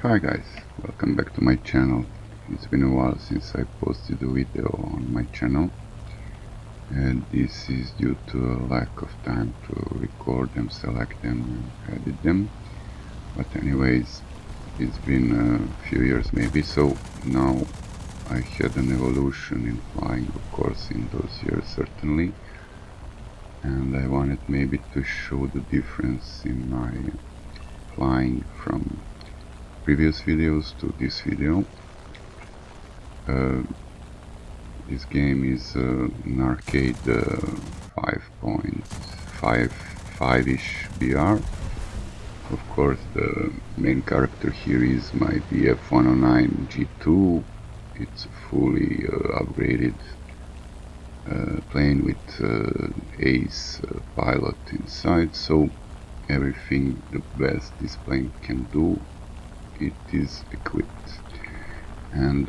Hi guys, welcome back to my channel. It's been a while since I posted a video on my channel, and this is due to a lack of time to record them, select them and edit them. But anyways, it's been a few years maybe, so now I had an evolution in flying, of course, in those years certainly, and I wanted maybe to show the difference in my flying from previous videos to this video. This game is an arcade 5.55-ish BR. Of course, the main character here is my BF-109 G2. It's a fully upgraded plane with Ace pilot inside, so everything the best this plane can do, it is equipped. And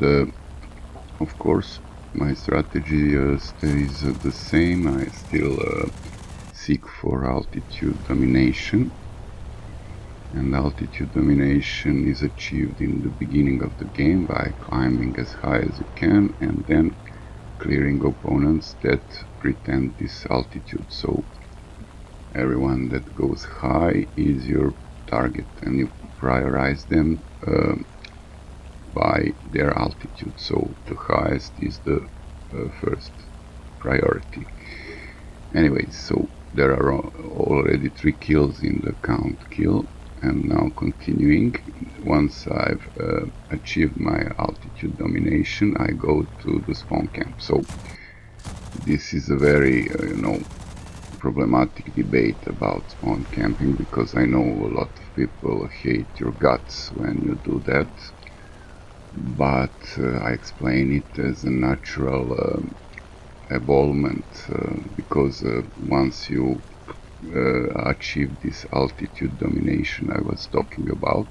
of course, my strategy stays the same. I still seek for altitude domination, and altitude domination is achieved in the beginning of the game by climbing as high as you can and then clearing opponents that pretend this altitude. So everyone that goes high is your target, and you prioritize them by their altitude, so the highest is the first priority. Anyways, so there are already 3 kills in the count kill, and now continuing. Once I've achieved my altitude domination, I go to the spawn camp. So this is a very problematic debate about spawn camping, because I know a lot of people hate your guts when you do that. But I explain it as a natural evolvement, because once you achieve this altitude domination I was talking about,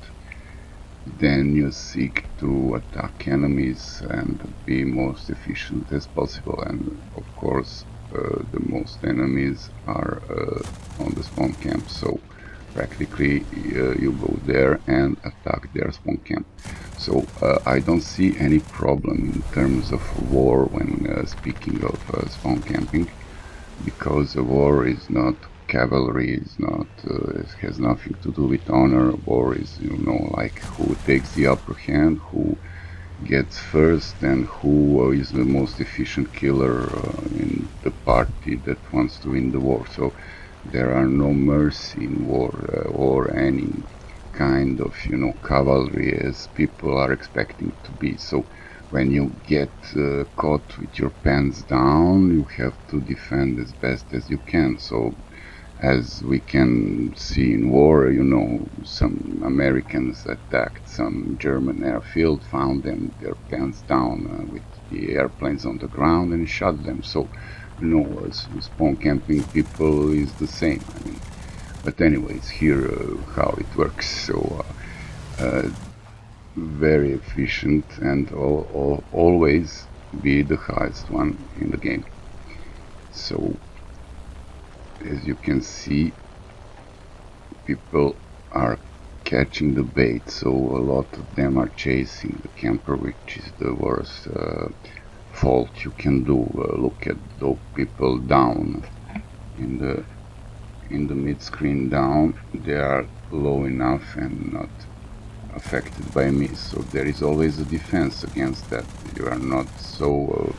then you seek to attack enemies and be most efficient as possible. And of course, the most enemies are on the spawn camp, so practically you go there and attack their spawn camp. So I don't see any problem in terms of war when speaking of spawn camping, because a war is not cavalry, is not it has nothing to do with honor. War is, like who takes the upper hand, who gets first, and who is the most efficient killer in the party that wants to win the war. So there are no mercy in war, or any kind of cavalry as people are expecting to be. So when you get caught with your pants down, you have to defend as best as you can. So as we can see in war, some Americans attacked some German airfield, found them their pants down with the airplanes on the ground, and shot them. So spawn camping people is the same. But anyways, here how it works. So very efficient, and always be the highest one in the game. So as you can see, people are catching the bait, so a lot of them are chasing the camper, which is the worst fault you can do. Look at those people down in the mid-screen down. They are low enough and not affected by me, so there is always a defense against that. You are not so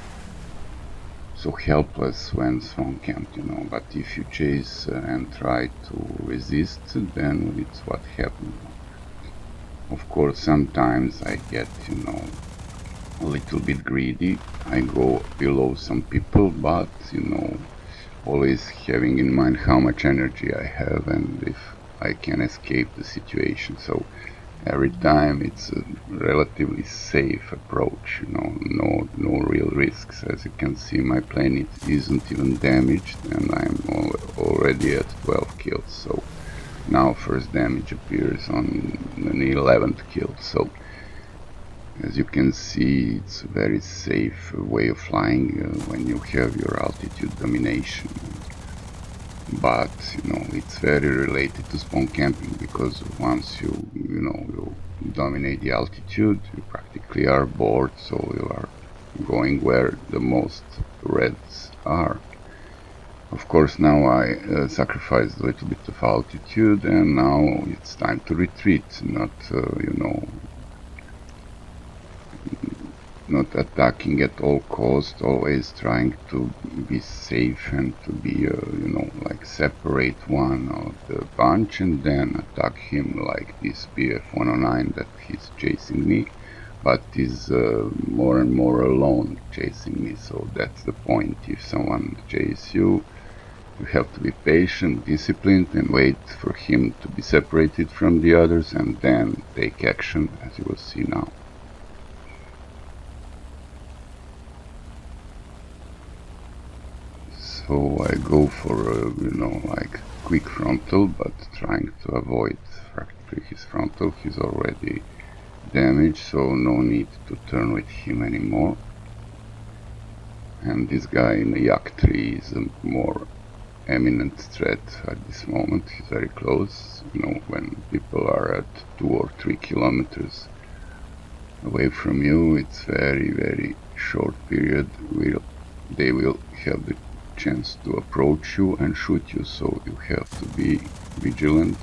helpless when spawn camped, but if you chase and try to resist, then it's what happens. Of course, sometimes I get a little bit greedy. I go below some people, but always having in mind how much energy I have and if I can escape the situation. So every time it's a relatively safe approach, no real risks. As you can see, my plane it isn't even damaged, and I'm already at 12 kills. So now first damage appears on an 11th kill. So as you can see, it's a very safe way of flying when you have your altitude domination. but it's very related to spawn camping, because once you dominate the altitude, you practically are bored, so you are going where the most reds are. Of course, now I sacrificed a little bit of altitude, and now it's time to retreat, not attacking at all cost, always trying to be safe and to be, like separate one of the bunch and then attack him, like this BF-109 that he's chasing me, but is more and more alone chasing me. So that's the point. If someone chases you, you have to be patient, disciplined, and wait for him to be separated from the others and then take action, as you will see now. So I go for like quick frontal, but trying to avoid practically his frontal. He's already damaged, so no need to turn with him anymore. And this guy in the Yak tree is a more eminent threat at this moment. He's very close. When people are at 2 or 3 kilometers away from you, it's very, very short period. They will have the chance to approach you and shoot you, so you have to be vigilant,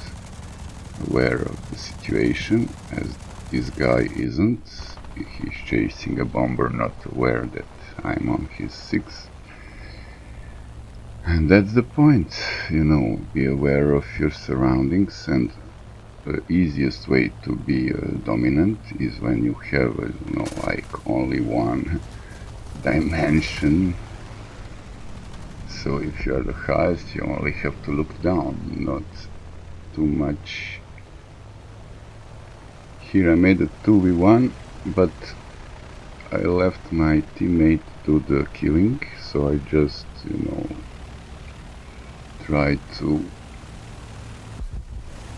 aware of the situation, as this guy isn't. He's chasing a bomber, not aware that I'm on his 6. And that's the point, be aware of your surroundings, and the easiest way to be dominant is when you have, like only one dimension. So if you are the highest, you only have to look down, not too much. Here I made a 2v1, but I left my teammate to the killing, so I just, try to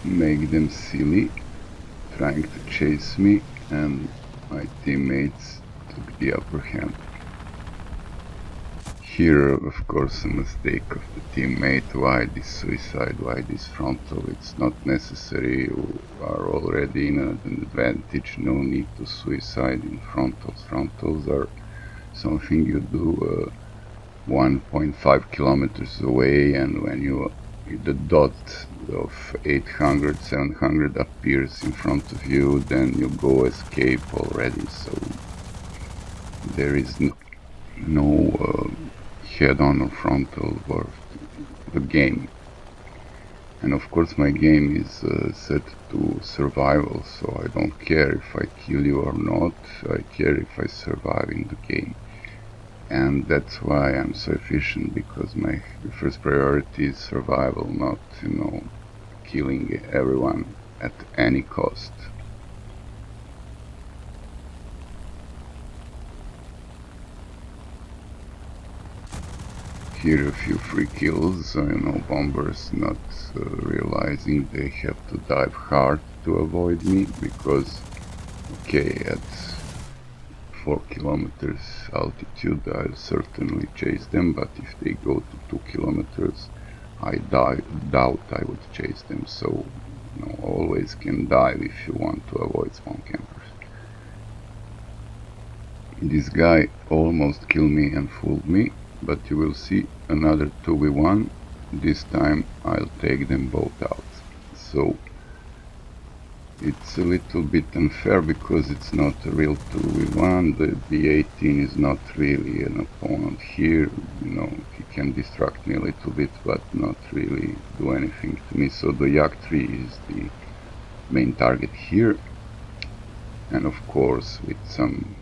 make them silly, trying to chase me, and my teammates took the upper hand. Here, of course, a mistake of the teammate. Why this suicide? Why this frontal? It's not necessary. You are already in an advantage. No need to suicide in frontals. Frontals are something you do 1.5 kilometers away, and when the dot of 800, 700 appears in front of you, then you go escape already. So there is no head-on or frontal or the game. And of course my game is set to survival, so I don't care if I kill you or not. I care if I survive in the game. And that's why I'm so efficient, because my first priority is survival, not killing everyone at any cost. Here a few free kills, bombers not realizing they have to dive hard to avoid me, because okay, at 4 kilometers altitude I'll certainly chase them, but if they go to 2 kilometers I doubt I would chase them. So always can dive if you want to avoid spawn campers. This guy almost killed me and fooled me, but you will see another 2v1. This time I'll take them both out. So it's a little bit unfair, because it's not a real 2v1. The B-18 is not really an opponent here. He can distract me a little bit, but not really do anything to me. So the Yak tree is the main target here, and of course with some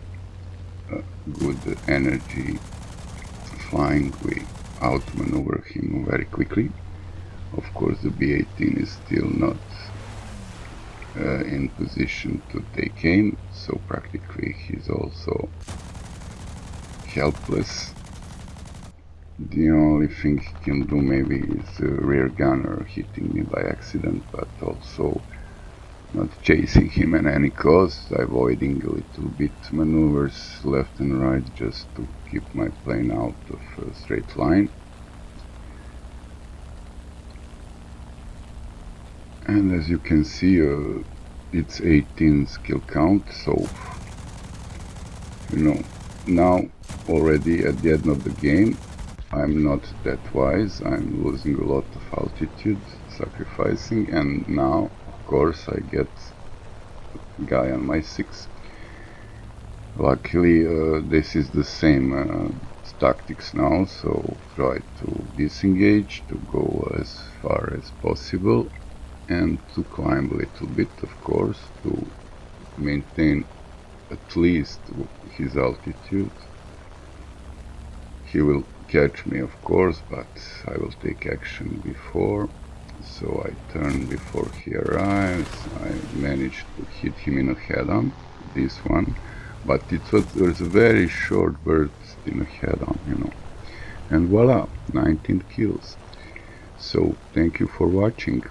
good energy flying, we outmaneuver him very quickly. Of course the B-18 is still not in position to take aim, so practically he's also helpless. The only thing he can do maybe is a rear gunner hitting me by accident, but also not chasing him at any cost, avoiding a little bit maneuvers left and right just to keep my plane out of a straight line. And as you can see, it's 18 skill count, so now already at the end of the game I'm not that wise, I'm losing a lot of altitude, sacrificing, and now of course I get guy on my 6. Luckily this is the same tactics now, so try to disengage, to go as far as possible, and to climb a little bit, of course, to maintain at least his altitude. He will catch me, of course, but I will take action before. So I turn before he arrives. I managed to hit him in a head-on, this one, but it was a very short burst in a head-on, and voila, 19 kills. So thank you for watching.